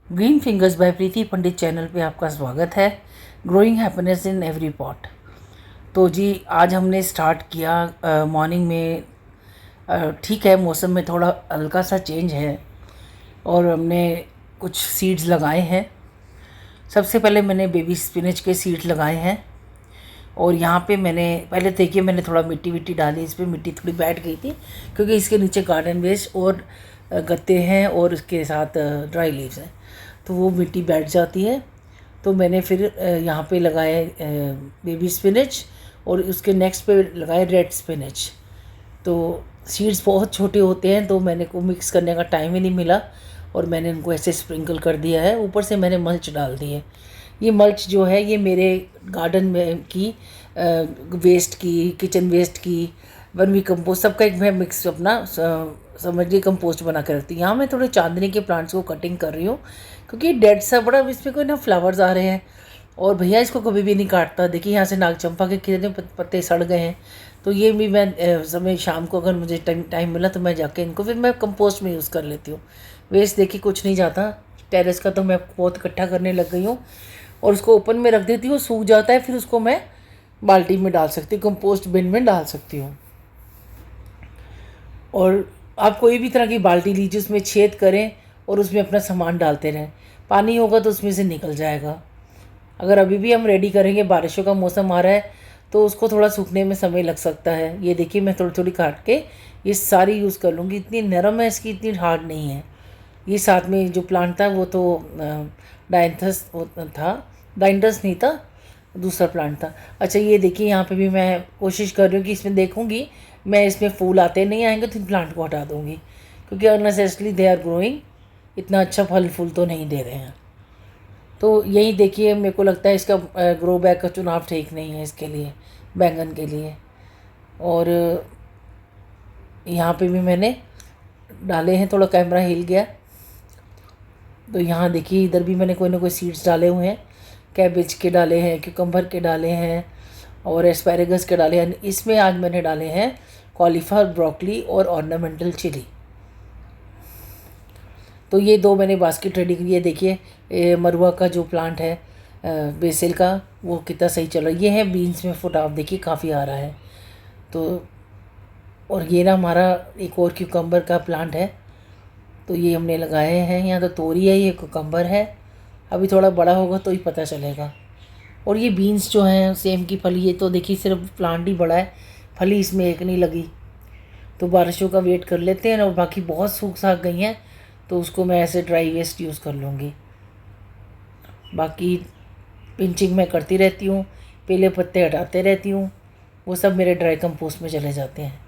Green fingers bye प्रीति पंडित channel पे आपका स्वागत है। Growing happiness in every pot. तो जी आज हमने स्टार्ट किया मॉर्निंग में। ठीक है, मौसम में थोड़ा हल्का सा चेंज है और हमने कुछ सीड्स लगाए हैं। सबसे पहले मैंने बेबी स्पिनच के सीड्स लगाए हैं और यहाँ पे मैंने पहले देखिए मैंने थोड़ा मिट्टी विट्टी डाली। इस पर मिट्टी थोड़ी बैठ गई थी क्योंकि इसके नीचे गार्डन वेस्ट और गत्ते हैं और उसके साथ ड्राई लीव्स हैं, तो वो मिट्टी बैठ जाती है। तो मैंने फिर यहाँ पे लगाए बेबी स्पिनच और उसके नेक्स्ट पे लगाए रेड स्पिनच। तो सीड्स बहुत छोटे होते हैं तो मैंने को मिक्स करने का टाइम ही नहीं मिला और मैंने इनको ऐसे स्प्रिंकल कर दिया है। ऊपर से मैंने मल्च डाल दी है। ये मल्च जो है ये मेरे गार्डन में की वेस्ट की, किचन वेस्ट की, वर्मी कंपोस्ट सबका एक मैं मिक्स अपना समझिए कंपोस्ट बना के रखती हूँ। यहाँ मैं थोड़े चांदनी के प्लांट्स को कटिंग कर रही हूँ क्योंकि डेड सा बड़ा इसमें कोई ना फ्लावर्स आ रहे हैं और भैया इसको कभी भी नहीं काटता। देखिए यहाँ से नागचंपा के कितने पत्ते सड़ गए हैं। तो ये भी मैं समय शाम को अगर मुझे टाइम मिला तो मैं जाके इनको फिर मैं कंपोस्ट में यूज़ कर लेती हूँ। वेस्ट देखिए कुछ नहीं जाता। टेरेस का तो मैं बहुत इकट्ठा करने लग गई हूँ और उसको ओपन में रख देती हूँ, सूख जाता है, फिर उसको मैं बाल्टी में डाल सकती हूँ, कंपोस्ट बिन में डाल सकती हूँ। और आप कोई भी तरह की बाल्टी लीजिए, उसमें छेद करें और उसमें अपना सामान डालते रहें। पानी होगा तो उसमें से निकल जाएगा। अगर अभी भी हम रेडी करेंगे, बारिशों का मौसम आ रहा है तो उसको थोड़ा सूखने में समय लग सकता है। ये देखिए मैं थोड़ी थोड़ी काट के ये सारी यूज़ कर लूँगी। इतनी नरम है, इसकी इतनी हार्ड नहीं है। ये साथ में जो प्लांट था वो तो डायंथस था, डायंथस नहीं था, दूसरा प्लांट था। अच्छा ये देखिए यहाँ पे भी मैं कोशिश कर रही हूँ कि इसमें देखूँगी मैं इसमें फूल आते नहीं आएंगे तो इन प्लांट को हटा दूँगी क्योंकि अननेसेसरली दे आर ग्रोइंग, इतना अच्छा फल फूल तो नहीं दे रहे हैं। तो यही देखिए मेरे को लगता है इसका ग्रो बैग का चुनाव ठीक नहीं है इसके लिए, बैंगन के लिए। और यहाँ पे भी मैंने डाले हैं, थोड़ा कैमरा हिल गया तो यहाँ देखिए इधर भी मैंने कोई ना कोई सीड्स डाले हुए हैं। कैबेज के डाले हैं, क्यूकम्बर के डाले हैं और एस्पैरेगस के डाले हैं। इसमें आज मैंने डाले हैं कॉलीफ्लावर, ब्रोकली और ऑर्नामेंटल चिली। तो ये दो मैंने बास्केट रेडी की है। देखिए मरुआ का जो प्लांट है बेसिल का, वो कितना सही चल रहा है। ये है बीन्स में फुटाव, देखिए काफ़ी आ रहा है। तो और ये ना हमारा एक और क्यूकम्बर का प्लांट है, तो ये हमने लगाए हैं। यहाँ तो तोरी है, ये क्यूकम्बर है। अभी थोड़ा बड़ा होगा तो ही पता चलेगा। और ये बीन्स जो हैं सेम की फली, ये तो देखिए सिर्फ प्लांट ही बड़ा है, फली इसमें एक नहीं लगी। तो बारिशों का वेट कर लेते हैं और बाकी बहुत सूख साख गई हैं तो उसको मैं ऐसे ड्राई वेस्ट यूज़ कर लूँगी। बाकी पिंचिंग मैं करती रहती हूँ, पीले पत्ते हटाते रहती हूँ, वो सब मेरे ड्राई कंपोस्ट में चले जाते हैं।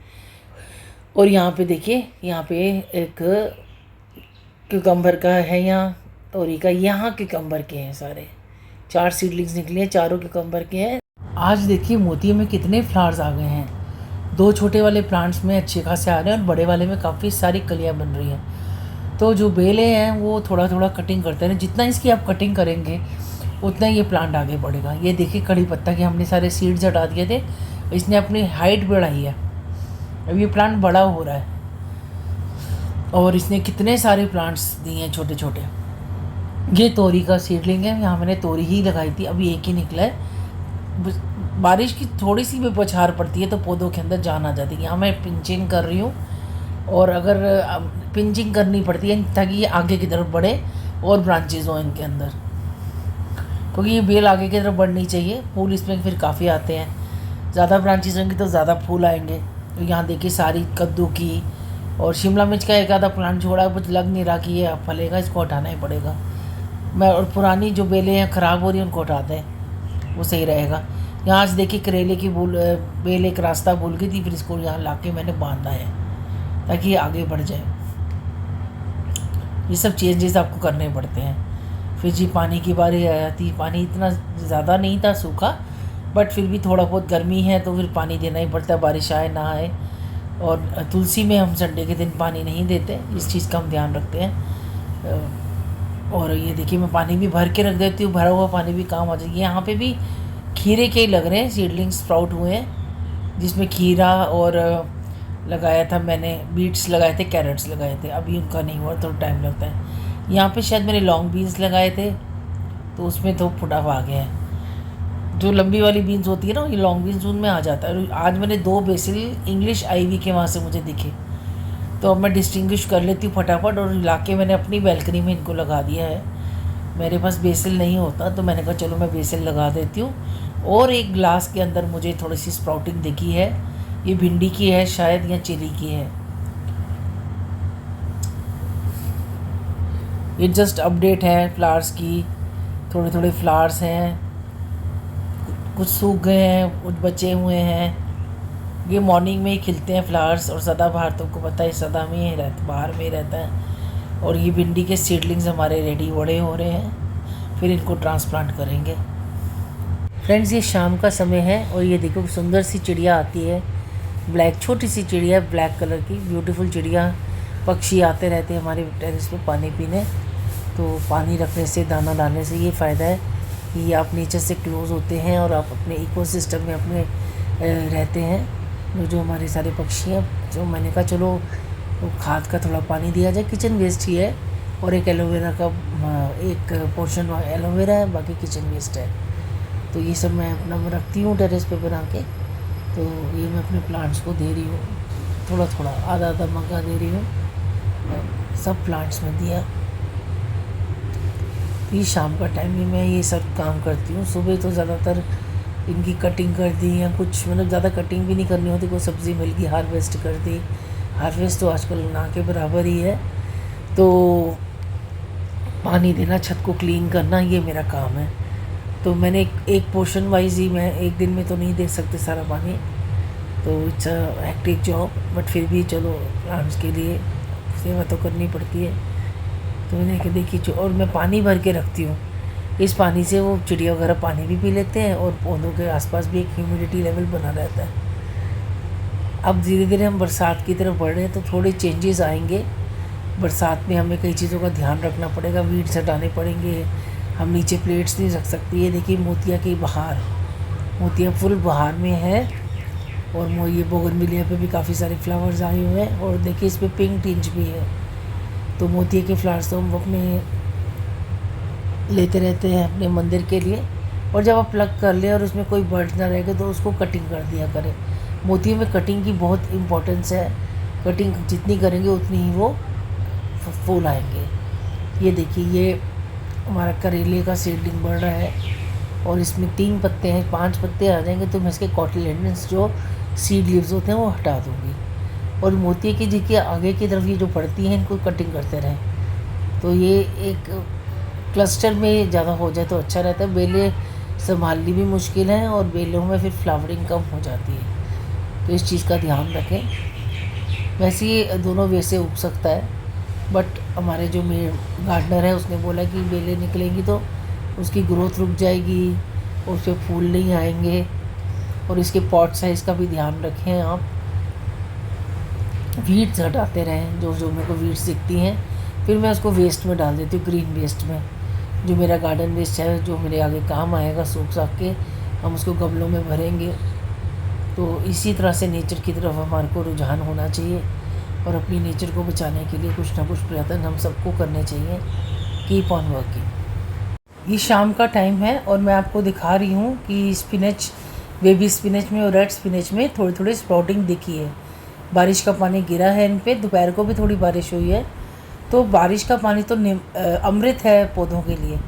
और यहाँ पे देखिए, यहाँ पे एक क्यूकम्बर का है, यहाँ तोरी का, यहाँ क्यूकम्बर के हैं सारे। 4 सीडलिंग्स निकली हैं, चारों क्यूकम्बर के हैं। आज देखिए मोती में कितने फ्लावर्स आ गए हैं। 2 छोटे वाले प्लांट्स में अच्छे खासे आ रहे हैं और बड़े वाले में काफ़ी सारी कलियाँ बन रही हैं। तो जो बेलें हैं वो थोड़ा थोड़ा कटिंग करते हैं। जितना इसकी आप कटिंग करेंगे उतना ये प्लांट आगे बढ़ेगा। ये देखिए कड़ी पत्ता के हमने सारे सीड्स हटा दिए थे, इसने अपनी हाइट बढ़ाई है। अब ये प्लांट बड़ा हो रहा है और इसने कितने सारे प्लांट्स दिए हैं छोटे छोटे। ये तोरी का सीडलिंग है, यहाँ मैंने तोरी ही लगाई थी, अभी एक ही निकला है। बारिश की थोड़ी सी भी बौछार पड़ती है तो पौधों के अंदर जान आ जाती है। यहाँ मैं पिंचिंग कर रही हूँ और अगर पिंचिंग करनी पड़ती है ताकि ये आगे की तरफ बढ़े और ब्रांचेज हों इनके अंदर, क्योंकि ये बेल आगे की तरफ बढ़नी चाहिए। फूल इसमें फिर काफ़ी आते हैं, ज़्यादा ब्रांचेज होंगी तो ज़्यादा फूल आएंगे। तो यहाँ देखिए सारी कद्दू की और शिमला मिर्च का एक आधा प्लांट छोड़ा, कुछ लग नहीं रहा कि ये फलेगा, इसको हटाना ही पड़ेगा। मैं और पुरानी जो बेलें हैं ख़राब हो रही हैं उनको हटाते हैं, वो सही रहेगा। यहाँ से देखिए करेले की बेल एक रास्ता भूल गई थी, फिर इसको यहाँ ला के मैंने बांधा है ताकि ये आगे बढ़ जाए। ये सब चेंजेस आपको करने पड़ते हैं। फिर जी पानी की बारी आ जाती है। पानी इतना ज़्यादा नहीं था सूखा, बट फिर भी थोड़ा बहुत गर्मी है तो फिर पानी देना ही पड़ता है, बारिश आए ना आए। और तुलसी में हम संडे के दिन पानी नहीं देते, इस चीज़ का हम ध्यान रखते हैं। और ये देखिए मैं पानी भी भर के रख देती हूँ, भरा हुआ पानी भी काम आ जाएगी। यहाँ पे भी खीरे के ही लग रहे हैं, सीडलिंग स्प्राउट हुए हैं, जिसमें खीरा और लगाया था मैंने, बीट्स लगाए थे, कैरेट्स लगाए थे। अभी उनका नहीं हुआ, थोड़ा टाइम लगता है। यहाँ पे शायद मैंने लॉन्ग बीन्स लगाए थे तो उसमें तो फुटाव आ गया है। जो लंबी वाली बीन्स होती है ना, ये लॉन्ग बीन्स उनमें आ जाता है। आज मैंने 2 बेसिल इंग्लिश आईवी के वहाँ से मुझे दिखे, तो अब मैं डिस्टिंग्विश कर लेती हूँ फटाफट, और ला के मैंने अपनी बैल्कनी में इनको लगा दिया है। मेरे पास बेसिल नहीं होता तो मैंने कहा चलो मैं बेसिल लगा देती हूँ। और एक ग्लास के अंदर मुझे थोड़ी सी स्प्राउटिंग दिखी है, ये भिंडी की है शायद या चिली की है। ये जस्ट अपडेट है फ्लावर्स की, थोड़े थोड़े फ्लावर्स हैं, कुछ सूख गए हैं, कुछ बचे हुए हैं। ये मॉर्निंग में ही खिलते हैं फ्लावर्स, और सदाबहार तुमको पता है सदा में ही रहता, बाहर में ही रहता है। और ये भिंडी के सीडलिंग्स हमारे रेडी बड़े हो रहे हैं, फिर इनको ट्रांसप्लांट करेंगे। फ्रेंड्स, ये शाम का समय है और ये देखो सुंदर सी चिड़िया आती है, ब्लैक छोटी सी चिड़िया ब्लैक कलर की, ब्यूटीफुल चिड़िया। पक्षी आते रहते हैं हमारे टेरेस पे पानी पीने, तो पानी रखने से, दाना डालने से ये फ़ायदा है कि आप नेचर से क्लोज़ होते हैं और आप अपने इकोसिस्टम में अपने रहते हैं। जो हमारे सारे पक्षी हैं, जो मैंने कहा चलो खाद का थोड़ा पानी दिया जाए, किचन वेस्ट ही है, और एक एलोवेरा का एक पोर्शन एलोवेरा है, बाकी किचन वेस्ट है। तो ये सब मैं अपना रखती हूँ टेरेस पे बना के। तो ये मैं अपने प्लांट्स को दे रही हूँ, थोड़ा थोड़ा आधा आधा मग्गा दे रही हूँ, सब प्लांट्स में दिया। ये शाम का टाइम ही मैं ये सब काम करती हूँ। सुबह तो ज़्यादातर इनकी कटिंग कर दी, या कुछ मतलब ज़्यादा कटिंग भी नहीं करनी होती, कोई सब्ज़ी मिल गई हार्वेस्ट कर दी। हार्वेस्ट तो आजकल ना के बराबर ही है। तो पानी देना, छत को क्लीन करना, ये मेरा काम है। तो मैंने एक पोर्शन वाइज ही, मैं एक दिन में तो नहीं दे सकते सारा पानी, तो it's a hectic job, but फिर भी चलो प्लांट्स के लिए सेवा तो करनी पड़ती है। तो मैंने कहा देखिए जो, और मैं पानी भर के रखती हूँ, इस पानी से वो चिड़िया वगैरह पानी भी पी लेते हैं, और पौधों के आसपास भी एक ह्यूमिडिटी लेवल बना रहता है। अब धीरे धीरे हम बरसात की तरफ बढ़ रहे हैं, तो थोड़े चेंजेस आएंगे। बरसात में हमें कई चीज़ों का ध्यान रखना पड़ेगा, वीड्स हटाने पड़ेंगे, हम नीचे प्लेट्स नहीं रख सकते। ये देखिए मोतिया की बहार, मोतिया फुल बहार में है, और ये बोगनविलिया पे भी काफ़ी सारे फ्लावर्स आए हुए हैं, और देखिए इस पर पिंक टिंच भी है। तो मोतिया के फ्लावर्स तो हम अपने लेते रहते हैं अपने मंदिर के लिए, और जब आप प्लग कर लें और उसमें कोई बर्ड ना रहेगा तो उसको कटिंग कर दिया करें। मोतियों में कटिंग की बहुत इम्पोर्टेंस है, कटिंग जितनी करेंगे उतनी ही वो फूल आएंगे। ये देखिए ये हमारा करेले का सीडलिंग बढ़ रहा है, और इसमें 3 पत्ते हैं, 5 पत्ते आ जाएंगे तो मैं इसके कॉटिलेडन्स जो सीड लीव्स होते हैं वो हटा दूँगी। और मोतिया की जी के आगे की तरफ ये जो पड़ती हैं इनको कटिंग करते रहें, तो ये एक क्लस्टर में ज़्यादा हो जाए तो अच्छा रहता है। बेलें संभालनी भी मुश्किल है, और बेलों में फिर फ्लावरिंग कम हो जाती है, तो इस चीज़ का ध्यान रखें। वैसे ये दोनों वे से उग सकता है, बट हमारे जो गार्डनर है उसने बोला कि बेलें निकलेंगी तो उसकी ग्रोथ रुक जाएगी, और उस पर फूल नहीं आएंगे। और इसके पॉट साइज़ का भी ध्यान रखें आप, वीड्स हटाते रहें, जो जो मेरे को वीड्स दिखती हैं फिर मैं उसको वेस्ट में डाल देती हूँ, ग्रीन वेस्ट में, जो मेरा गार्डन वेस्ट है, जो मेरे आगे काम आएगा, सूख साख के हम उसको गमलों में भरेंगे। तो इसी तरह से नेचर की तरफ हमारे को रुझान होना चाहिए, और अपनी नेचर को बचाने के लिए कुछ ना कुछ प्रयत्न हम सबको करने चाहिए। Keep on working. ये शाम का टाइम है और मैं आपको दिखा रही हूँ कि स्पिनच, बेबी स्पिनच में और रेड स्पिनच में थोड़ी थोड़ी स्प्राउटिंग दिखी है। बारिश का पानी गिरा है इन पे, दोपहर को भी थोड़ी बारिश हुई है, तो बारिश का पानी तो अमृत है पौधों के लिए,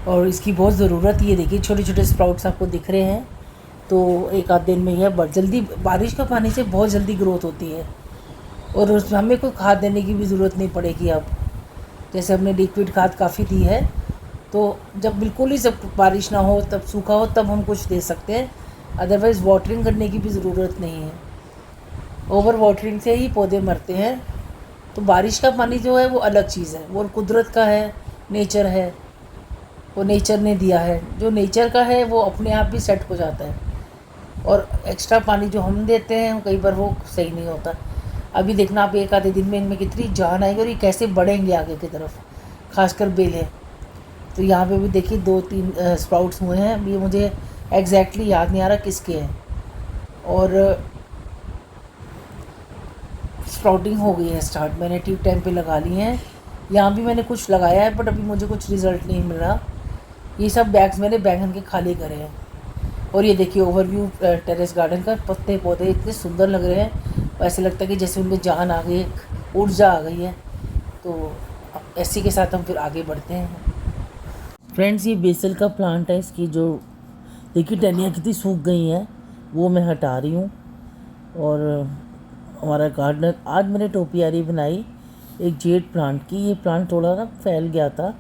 और इसकी बहुत ज़रूरत। ये देखिए छोटे छोटे स्प्राउट्स आपको दिख रहे हैं, तो एक आध दिन में यह बहुत जल्दी, बारिश का पानी से बहुत जल्दी ग्रोथ होती है, और उसमें हमें कोई खाद देने की भी ज़रूरत नहीं पड़ेगी। अब जैसे हमने लिक्विड खाद काफ़ी दी है, तो जब बिल्कुल ही सब बारिश ना हो, तब सूखा हो, तब हम कुछ दे सकते हैं, अदरवाइज़ वाटरिंग करने की भी ज़रूरत नहीं है। ओवर वाटरिंग से ही पौधे मरते हैं। तो बारिश का पानी जो है वो अलग चीज़ है, वो कुदरत का है, नेचर है, वो नेचर ने दिया है। जो नेचर का है वो अपने आप ही सेट हो जाता है, और एक्स्ट्रा पानी जो हम देते हैं कई बार वो सही नहीं होता। अभी देखना आप, एक आधे दिन में इनमें कितनी जान आएगी और ये कैसे बढ़ेंगे आगे की तरफ, खासकर बेलें। तो यहाँ पे भी देखिए 2-3 स्प्राउट्स हुए हैं। अभी मुझे एग्जैक्टली याद नहीं आ रहा किसके हैं, और स्प्राउटिंग हो गई है स्टार्ट। मैंने ट्यूब टाइम पे लगा ली हैं, यहाँ भी मैंने कुछ लगाया है बट अभी मुझे कुछ रिज़ल्ट नहीं मिल रहा। ये सब बैग्स मैंने बैंगन के खाली करे हैं। और ये देखिए ओवरव्यू टेरेस गार्डन का। पत्ते पौधे इतने सुंदर लग रहे हैं, ऐसे लगता है कि जैसे उनमें जान आ गई, एक ऊर्जा आ गई है। तो इसी के साथ हम फिर आगे बढ़ते हैं। फ्रेंड्स, ये बेसल का प्लांट है। इसकी जो देखिए टहनियाँ कितनी सूख गई हैं, वो मैं हटा रही हूँ। और हमारा गार्डनर, आज मैंने टोपियारी बनाई एक जेड प्लांट की। ये प्लांट थोड़ा ना फैल गया था,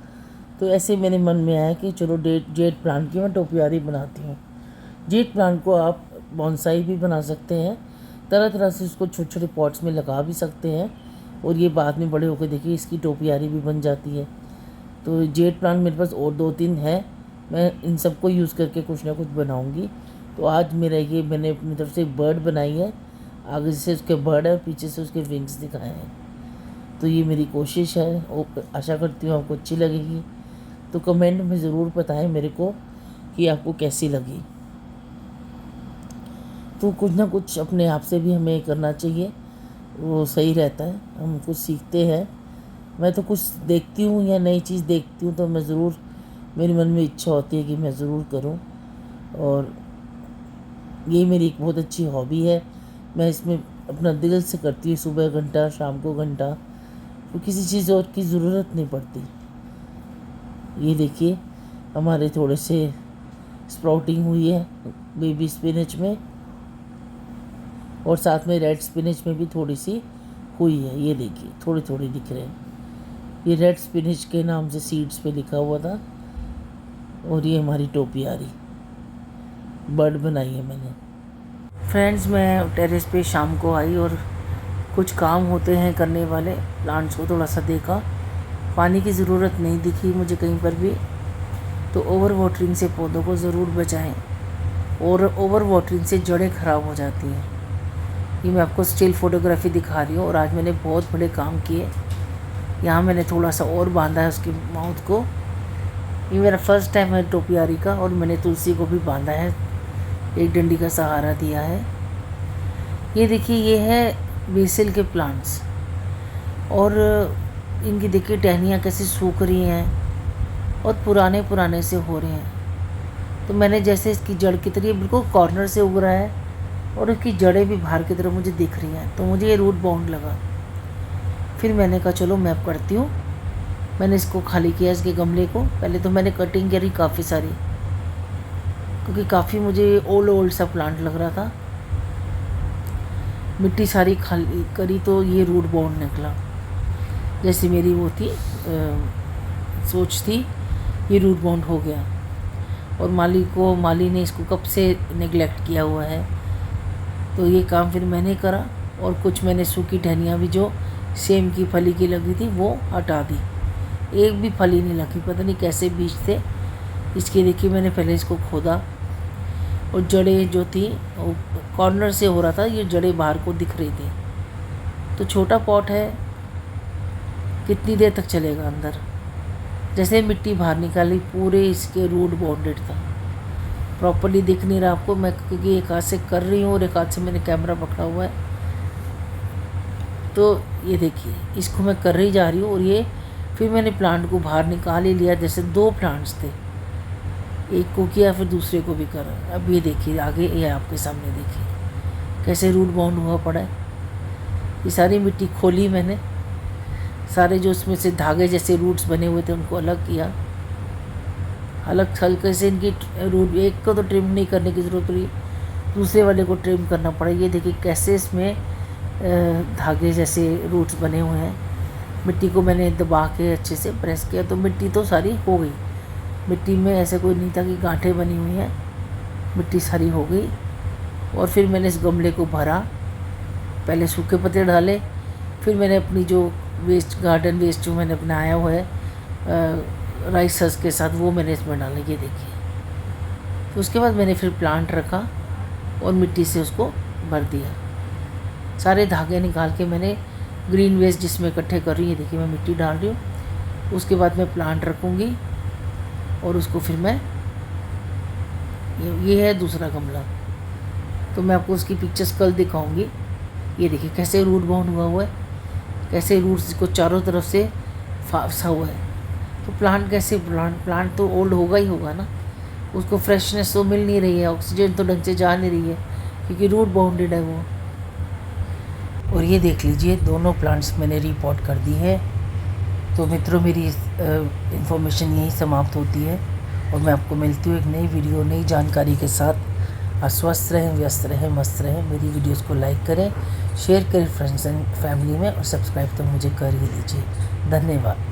तो ऐसे मेरे मन में आया कि चलो जेड प्लांट की मैं टोपियारी बनाती हूँ। जेड प्लांट को आप बॉन्साई भी बना सकते हैं, तरह तरह से उसको छोटे छोटे पॉट्स में लगा भी सकते हैं, और ये बाद में बड़े होकर देखिए इसकी टोपियारी भी बन जाती है। तो जेड प्लांट मेरे पास और 2-3 है, मैं इन सबको यूज़ करके कुछ ना कुछ बनाऊंगी। तो आज मेरा ये मैंने अपनी तरफ से एक बर्ड बनाई है, आगे से उसके बर्ड है और पीछे से उसके विंग्स दिखाए हैं। तो ये मेरी कोशिश है, और आशा करती हूँ आपको अच्छी लगेगी। तो कमेंट में ज़रूर बताएं मेरे को कि आपको कैसी लगी। तो कुछ ना कुछ अपने आप से भी हमें करना चाहिए, वो सही रहता है, हम कुछ सीखते हैं। मैं तो कुछ देखती हूँ या नई चीज़ देखती हूँ तो मैं ज़रूर, मेरे मन में इच्छा होती है कि मैं ज़रूर करूँ। और ये मेरी एक बहुत अच्छी हॉबी है। मैं इसमें अपना दिल से करती हूँ, सुबह घंटा, शाम को घंटा, तो किसी चीज़ और की ज़रूरत नहीं पड़ती। ये देखिए हमारे थोड़े से स्प्राउटिंग हुई है बेबी स्पिनच में, और साथ में रेड स्पिनच में भी थोड़ी सी हुई है। ये देखिए थोड़ी थोड़ी दिख रहे हैं। ये रेड स्पिनच के नाम से सीड्स पे लिखा हुआ था। और ये हमारी टोपियारी बर्ड बनाई है मैंने। फ्रेंड्स, मैं टेरेस पे शाम को आई और कुछ काम होते हैं करने वाले, प्लांट्स को थोड़ा सा देखा, पानी की ज़रूरत नहीं दिखी मुझे कहीं पर भी। तो ओवर वाटरिंग से पौधों को ज़रूर बचाएं, और ओवर वाटरिंग से जड़ें ख़राब हो जाती हैं। ये मैं आपको स्टिल फ़ोटोग्राफी दिखा रही हूँ, और आज मैंने बहुत बड़े काम किए। यहाँ मैंने थोड़ा सा और बांधा है उसके माउथ को। ये मेरा फर्स्ट टाइम है टोपियारी का, और मैंने तुलसी को भी बांधा है, एक डंडी का सहारा दिया है। ये देखिए ये है बेसिल के प्लांट्स, और इनकी देखिए टहनियाँ कैसी सूख रही हैं और पुराने पुराने से हो रहे हैं। तो मैंने जैसे इसकी जड़ की तरह बिल्कुल कॉर्नर से उग रहा है, और इसकी जड़ें भी बाहर की तरफ मुझे दिख रही हैं, तो मुझे ये रूट बाउंड लगा। फिर मैंने कहा चलो मैं करती हूँ। मैंने इसको खाली किया, इसके गमले को। पहले तो मैंने कटिंग करी काफ़ी सारी, क्योंकि काफ़ी मुझे ओल्ड सा प्लांट लग रहा था। मिट्टी सारी खाली करी तो ये रूट बाउंड निकला, जैसी मेरी वो थी सोच थी, ये रूट बाउंड हो गया। और माली ने इसको कब से नेगलेक्ट किया हुआ है, तो ये काम फिर मैंने करा। और कुछ मैंने सूखी टहनियाँ भी जो सेम की फली की लगी थी वो हटा दी। एक भी फली नहीं लगी, पता नहीं कैसे बीज थे इसके। देखिए मैंने पहले इसको खोदा, और जड़ें जो थी वो कॉर्नर से हो रहा था, ये जड़ें बाहर को दिख रही थी। तो छोटा पॉट है, कितनी देर तक चलेगा अंदर। जैसे मिट्टी बाहर निकाली, पूरे इसके रूट बाउंडेड था। प्रॉपर्ली दिख नहीं रहा आपको, मैं क्योंकि एक हाथ से कर रही हूँ और एक हाथ से मैंने कैमरा पकड़ा हुआ है। तो ये देखिए इसको मैं कर रही जा रही हूँ, और ये फिर मैंने प्लांट को बाहर निकाल ही लिया। जैसे 2 प्लांट्स थे, एक को किया फिर दूसरे को भी करा। अब ये देखिए आगे, ये आपके सामने देखिए कैसे रूट बाउंड हुआ पड़ा है। ये सारी मिट्टी खोली मैंने, सारे जो उसमें से धागे जैसे रूट्स बने हुए थे उनको अलग किया। अलग हल्के से इनकी रूट, एक को तो ट्रिम नहीं करने की ज़रूरत पड़ी, दूसरे वाले को ट्रिम करना पड़ा। ये देखिए कैसे इसमें धागे जैसे रूट्स बने हुए हैं। मिट्टी को मैंने दबा के अच्छे से प्रेस किया, तो मिट्टी तो सारी हो गई। मिट्टी में ऐसे कोई नहीं था कि गांठें बनी हुई हैं, मिट्टी सारी हो गई। और फिर मैंने इस गमले को भरा, पहले सूखे पत्ते डाले, फिर मैंने अपनी जो वेस्ट, गार्डन वेस्ट जो मैंने बनाया हुआ है राइस हस के साथ, वो मैंने इसमें डाला। ये देखिए। तो उसके बाद मैंने फिर प्लांट रखा और मिट्टी से उसको भर दिया। सारे धागे निकाल के मैंने ग्रीन वेस्ट जिसमें इकट्ठे कर रही है, देखिए मैं मिट्टी डाल रही हूँ। उसके बाद मैं प्लांट रखूँगी, और उसको फिर मैं, ये है दूसरा गमला, तो मैं आपको उसकी पिक्चर्स कल दिखाऊंगी। ये देखिए कैसे रूट बाउंड हुआ है, कैसे रूट्स को चारों तरफ से फंसा हुआ है। तो प्लांट कैसे, प्लांट तो ओल्ड होगा ही होगा ना, उसको फ्रेशनेस तो मिल नहीं रही है, ऑक्सीजन तो ढंग से जा नहीं रही है, क्योंकि रूट बाउंडेड है वो। और ये देख लीजिए दोनों प्लांट्स मैंने रिपोर्ट कर दी है। तो मित्रों, मेरी इन्फॉर्मेशन यहीं समाप्त होती है और मैं आपको मिलती हूँ एक नई वीडियो, नई जानकारी के साथ। आप स्वस्थ रहें, व्यस्त रहें, मस्त रहें। मेरी वीडियोस को लाइक करें, शेयर करें फ्रेंड्स एंड फैमिली में, और सब्सक्राइब तो मुझे कर ही दीजिए। धन्यवाद।